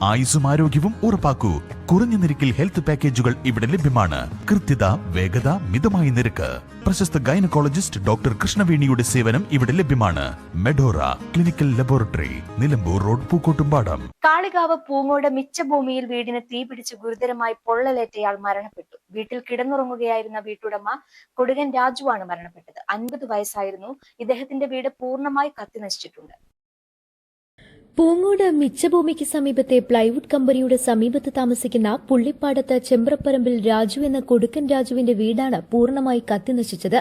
ആയുസ്സും ആരോഗ്യവും ഉറപ്പാക്കൂ. കുറഞ്ഞ നിരക്കിൽ ഹെൽത്ത് പാക്കേജുകൾ ഇവിടെ ലഭ്യമാണ്. കൃത്യത, വേഗത, മിതമായ നിരക്ക്. പ്രശസ്ത ഗൈനക്കോളജിസ്റ്റ് ഡോക്ടർ കൃഷ്ണവേണിയുടെ സേവനം ഇവിടെ ലഭ്യമാണ്. Medora clinical laboratory, Nilambur road, Pookkottumpadam. Kalikavu Poongode മിച്ചഭൂമിയിൽ വീടിന് തീപിടിച്ച് ഗുരുതരമായി പൊള്ളലേറ്റയാൾ മരണപ്പെട്ടു. വീട്ടിൽ കിടന്നുറങ്ങുകയായിരുന്ന വീട്ടുടമ കൊടുകൻ രാജുവാണ് മരണപ്പെട്ടത്. 50 വയസ്സായിരുന്നു. ഇദ്ദേഹത്തിന്റെ വീട് പൂർണ്ണമായി കത്തിനശിച്ചിട്ടുണ്ട്. പൂങ്ങോട് മിച്ചഭൂമിക്ക് സമീപത്തെ പ്ലൈവുഡ് കമ്പനിയുടെ സമീപത്ത് താമസിക്കുന്ന പുള്ളിപ്പാടത്ത് ചെമ്പ്രപ്പറമ്പിൽ രാജു എന്ന കൊടുക്കൻ രാജുവിന്റെ വീടാണ് പൂർണ്ണമായി കത്തിനശിച്ചത്.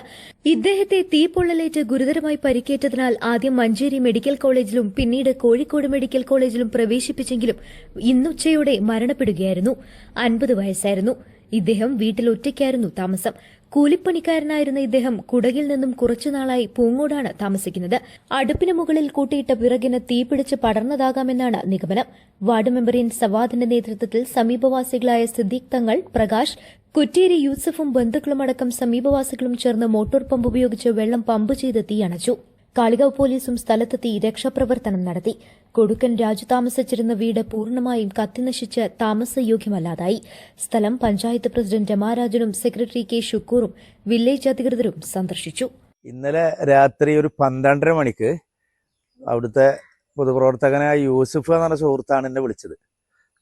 ഇദ്ദേഹത്തെ തീപ്പൊള്ളലേറ്റ് ഗുരുതരമായി പരിക്കേറ്റതിനാൽ ആദ്യം മഞ്ചേരി മെഡിക്കൽ കോളേജിലും പിന്നീട് കോഴിക്കോട് മെഡിക്കൽ കോളേജിലും പ്രവേശിപ്പിച്ചെങ്കിലും ഇന്നുച്ചയോടെ മരണപ്പെടുകയായിരുന്നു. 50 വയസ്സായിരുന്നു. ഇദ്ദേഹം വീട്ടിൽ ഒറ്റയ്ക്കായിരുന്നു താമസം. കൂലിപ്പണിക്കാരനായിരുന്ന ഇദ്ദേഹം കുടകിൽ നിന്നും കുറച്ചുനാളായി പൂങ്ങോടാണ് താമസിക്കുന്നത്. അടുപ്പിന് മുകളിൽ കൂട്ടിയിട്ട വിറകിന് തീപിടിച്ച് പടർന്നതാകാമെന്നാണ് നിഗമനം. വാർഡ് മെമ്പർ എൻ സവാദിന്റെ നേതൃത്വത്തിൽ സമീപവാസികളായ സിദ്ദീഖ് തങ്ങൾ, പ്രകാശ്, കുറ്റേരി യൂസഫും ബന്ധുക്കളുമടക്കം സമീപവാസികളും ചേർന്ന് മോട്ടോർ പമ്പ് ഉപയോഗിച്ച് വെള്ളം പമ്പ് ചെയ്ത് തീയണച്ചു. കാളികാവ് പോലീസും സ്ഥലത്തെത്തി രക്ഷാപ്രവർത്തനം നടത്തി. കൊടുക്കൻ രാജു താമസിച്ചിരുന്ന വീട് പൂർണ്ണമായും കത്തിനശിച്ച് താമസയോഗ്യമല്ലാതായി. സ്ഥലം പഞ്ചായത്ത് പ്രസിഡന്റ് രമാരാജനും സെക്രട്ടറി കെ ഷുക്കൂറും വില്ലേജ് അധികൃതരും സന്ദർശിച്ചു. ഇന്നലെ രാത്രി ഒരു 12:30 മണിക്ക് അവിടുത്തെ പൊതുപ്രവർത്തകനായ യൂസഫ് എന്ന് പറഞ്ഞ സുഹൃത്താണ് എന്നെ വിളിച്ചത്.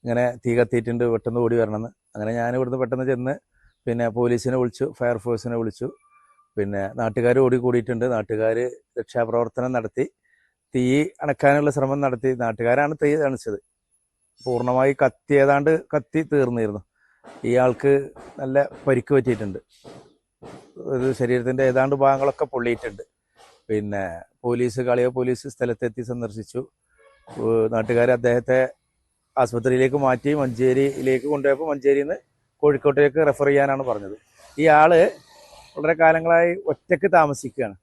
ഇങ്ങനെ തീ കത്തിയിട്ടുണ്ട്, പെട്ടെന്ന് ഓടി വരണമെന്ന്. അങ്ങനെ ഞാൻ ഇവിടുന്ന് പെട്ടെന്ന് ചെന്ന് പിന്നെ പോലീസിനെ വിളിച്ചു, ഫയർഫോഴ്സിനെ വിളിച്ചു. പിന്നെ നാട്ടുകാർ ഓടിക്കൂടിയിട്ടുണ്ട്. നാട്ടുകാർ രക്ഷാപ്രവർത്തനം നടത്തി, തീ അണക്കാനുള്ള ശ്രമം നടത്തി. നാട്ടുകാരാണ് തീ അണച്ചത്. പൂർണ്ണമായി കത്തി തീർന്നിരുന്നു. ഇയാൾക്ക് നല്ല പരിക്ക് പറ്റിയിട്ടുണ്ട്. ശരീരത്തിൻ്റെ ഏതാണ്ട് ഭാഗങ്ങളൊക്കെ പൊള്ളിയിട്ടുണ്ട്. പിന്നെ കാളികാവ് പോലീസ് സ്ഥലത്തെത്തി സന്ദർശിച്ചു. നാട്ടുകാർ അദ്ദേഹത്തെ ആശുപത്രിയിലേക്ക് മാറ്റി മഞ്ചേരിയിലേക്ക് കൊണ്ടുപോയപ്പോൾ മഞ്ചേരിയിൽ നിന്ന് കോഴിക്കോട്ടേക്ക് റെഫർ ചെയ്യാനാണ് പറഞ്ഞത്. ഇയാള് വളരെ കാലങ്ങളായി ഒറ്റയ്ക്ക് താമസിക്കുകയാണ്.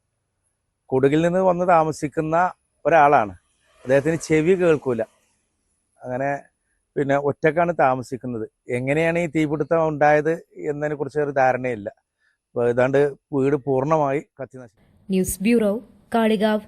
കൊടുകിൽ നിന്ന് വന്ന് താമസിക്കുന്ന ഒരാളാണ്. അദ്ദേഹത്തിന് ചെവി കേൾക്കൂല. അങ്ങനെ പിന്നെ ഒറ്റക്കാണ് താമസിക്കുന്നത്. എങ്ങനെയാണ് ഈ തീപിടുത്തം ഉണ്ടായത് എന്നതിനെ കുറിച്ച് ഒരു ധാരണയില്ല. ഏതാണ്ട് വീട് പൂർണ്ണമായി കത്തിനശിച്ചു. News bureau, Kalikavu.